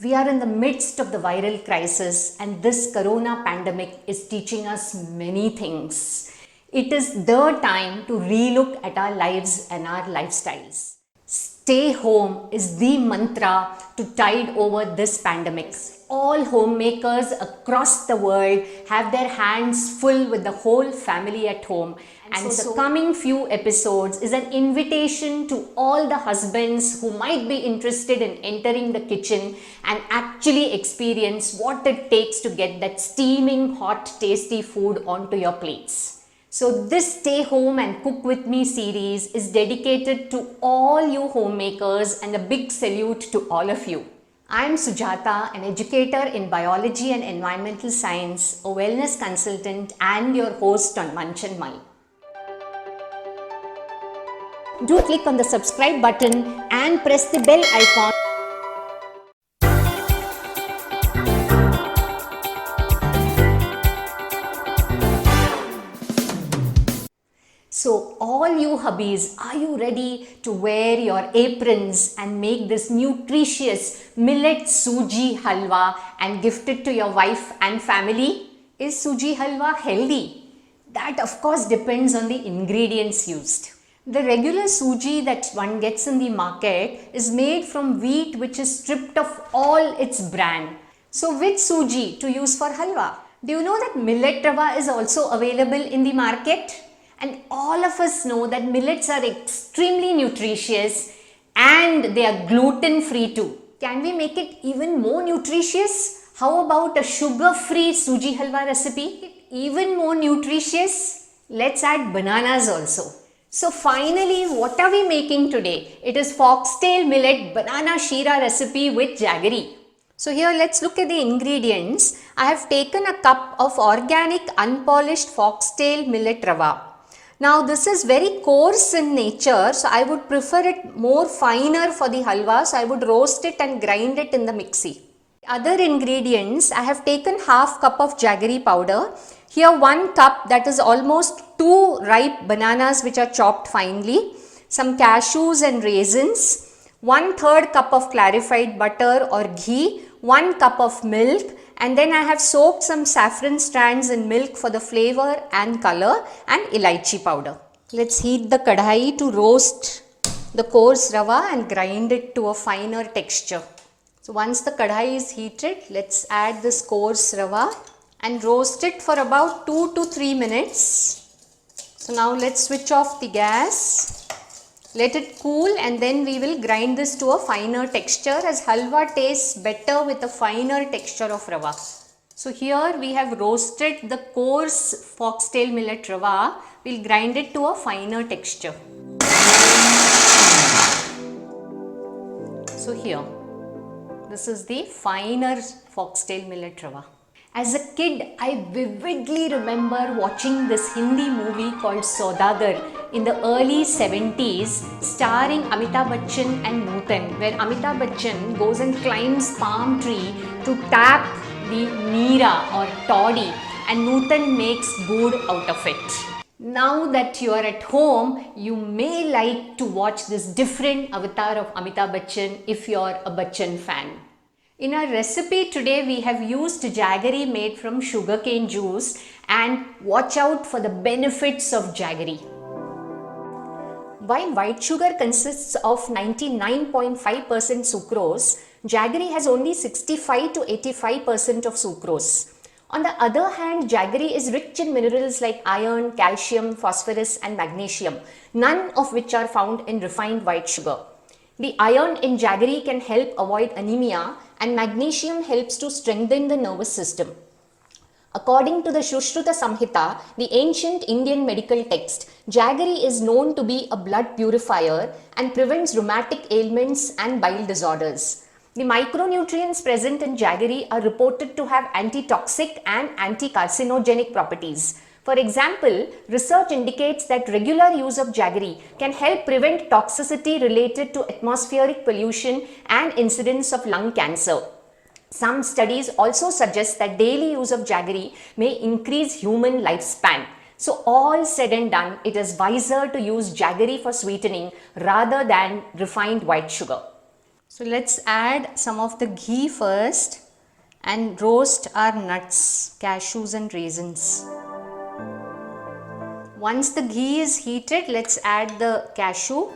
We are in the midst of the viral crisis, and this corona pandemic is teaching us many things. It is the time to relook at our lives and our lifestyles. Stay home is the mantra to tide over this pandemic. All homemakers across the world have their hands full with the whole family at home. And so the coming few episodes is an invitation to all the husbands who might be interested in entering the kitchen and actually experience what it takes to get that steaming, hot, tasty food onto your plates. So this Stay Home and Cook With Me series is dedicated to all you homemakers, and a big salute to all of you. I am Sujata, an educator in biology and environmental science, a wellness consultant and your host on Munch and Mull. Do click on the subscribe button and press the bell icon. So all you hubbies, are you ready to wear your aprons and make this nutritious millet Suji Halwa and gift it to your wife and family? Is Suji Halwa healthy? That of course depends on the ingredients used. The regular suji that one gets in the market is made from wheat which is stripped of all its bran. So which suji to use for halwa? Do you know that millet rava is also available in the market? And all of us know that millets are extremely nutritious and they are gluten free too. Can we make it even more nutritious? How about a sugar-free suji halwa recipe? Even more nutritious? Let's add bananas also. So finally, what are we making today? It is Foxtail millet banana Sheera recipe with jaggery. So here let's look at the ingredients. I have taken a cup of organic unpolished Foxtail millet rava. Now this is very coarse in nature, so I would prefer it more finer for the halwa, so I would roast it and grind it in the mixie. Other ingredients, I have taken half cup of jaggery powder. Here 1 cup, that is almost 2 ripe bananas which are chopped finely, some cashews and raisins, 1/3 cup of clarified butter or ghee, 1 cup of milk, and then I have soaked some saffron strands in milk for the flavor and color, and elaichi powder. Let's heat the kadhai to roast the coarse rava and grind it to a finer texture. So once the kadhai is heated, let's add this coarse rava and roast it for about 2 to 3 minutes. So now let's switch off the gas, let it cool, and then we will grind this to a finer texture, as halwa tastes better with a finer texture of rava. So here we have roasted the coarse foxtail millet rava. We'll grind it to a finer texture. So here, this is the finer foxtail millet rava. As a kid, I vividly remember watching this Hindi movie called Saudagar in the early 70s, starring Amitabh Bachchan and Nutan, where Amitabh Bachchan goes and climbs palm tree to tap the meera or toddy, and Nutan makes good out of it. Now that you are at home, you may like to watch this different avatar of Amitabh Bachchan if you are a Bachchan fan. In our recipe today, we have used jaggery made from sugarcane juice, and watch out for the benefits of jaggery. While white sugar consists of 99.5% sucrose, jaggery has only 65 to 85% of sucrose. On the other hand, jaggery is rich in minerals like iron, calcium, phosphorus and magnesium, none of which are found in refined white sugar. The iron in jaggery can help avoid anemia, and magnesium helps to strengthen the nervous system. According to the Sushruta Samhita, the ancient Indian medical text, jaggery is known to be a blood purifier and prevents rheumatic ailments and bile disorders. The micronutrients present in jaggery are reported to have antitoxic and anti-carcinogenic properties. For example, research indicates that regular use of jaggery can help prevent toxicity related to atmospheric pollution and incidence of lung cancer. Some studies also suggest that daily use of jaggery may increase human lifespan. So all said and done, it is wiser to use jaggery for sweetening rather than refined white sugar. So let's add some of the ghee first and roast our nuts, cashews and raisins. Once the ghee is heated, let's add the cashew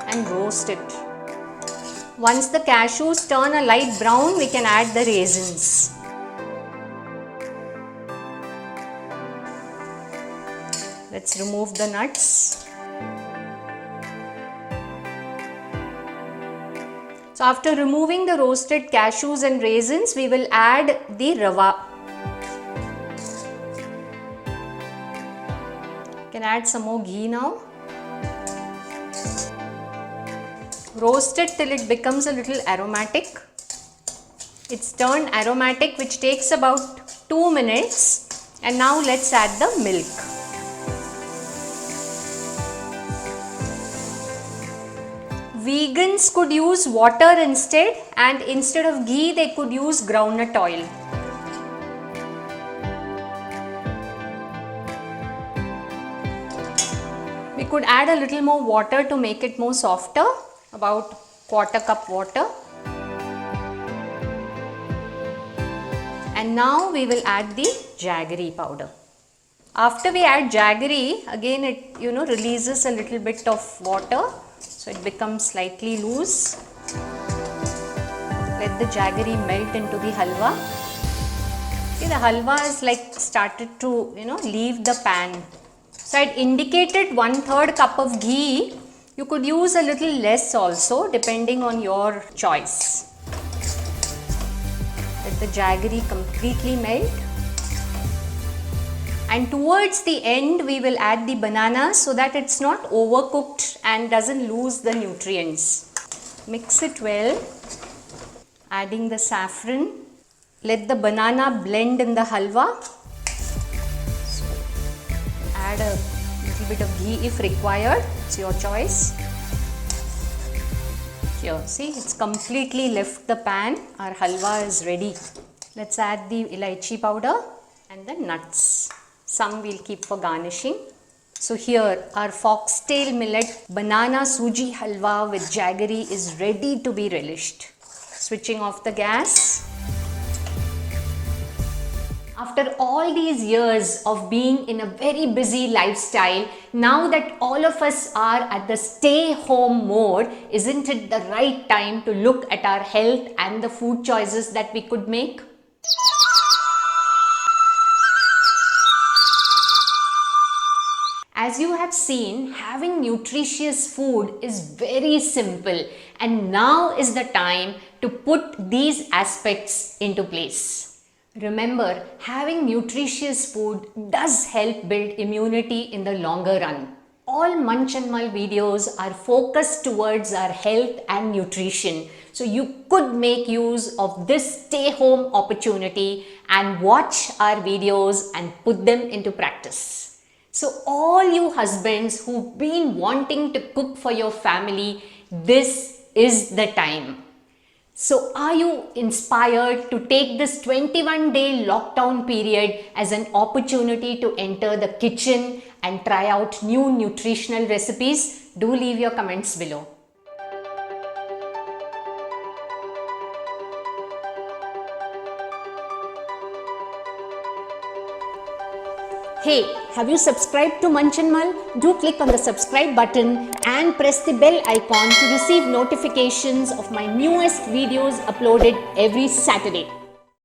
and roast it. Once the cashews turn a light brown, we can add the raisins. Let's remove the nuts. So after removing the roasted cashews and raisins, we will add the rava. You can add some more ghee now. Roast it till it becomes a little aromatic. It's turned aromatic, which takes about 2 minutes. And now let's add the milk. Vegans could use water instead, and instead of ghee they could use groundnut oil. We could add a little more water to make it more softer, about 1/4 cup water. And now we will add the jaggery powder. After we add jaggery, again it releases a little bit of water. So it becomes slightly loose. Let the jaggery melt into the halwa. See, the halwa is like started to leave the pan. So I had indicated 1/3 cup of ghee. You could use a little less also depending on your choice. Let the jaggery completely melt. And towards the end, we will add the banana so that it's not overcooked and doesn't lose the nutrients. Mix it well, adding the saffron. Let the banana blend in the halwa. So, add a little bit of ghee if required, it's your choice. Here, see, it's completely left the pan. Our halwa is ready. Let's add the elaichi powder and the nuts. Some we'll keep for garnishing. So here our foxtail millet banana suji halwa with jaggery is ready to be relished. Switching off the gas. After all these years of being in a very busy lifestyle, now that all of us are at the stay home mode, isn't it the right time to look at our health and the food choices that we could make? As you have seen, having nutritious food is very simple, and now is the time to put these aspects into place. Remember, having nutritious food does help build immunity in the longer run. All Munch and Mull videos are focused towards our health and nutrition. So you could make use of this stay home opportunity and watch our videos and put them into practice. So all you husbands who've been wanting to cook for your family, this is the time. So are you inspired to take this 21-day lockdown period as an opportunity to enter the kitchen and try out new nutritional recipes? Do leave your comments below. Hey, have you subscribed to Munch and Mull? Do click on the subscribe button and press the bell icon to receive notifications of my newest videos uploaded every Saturday.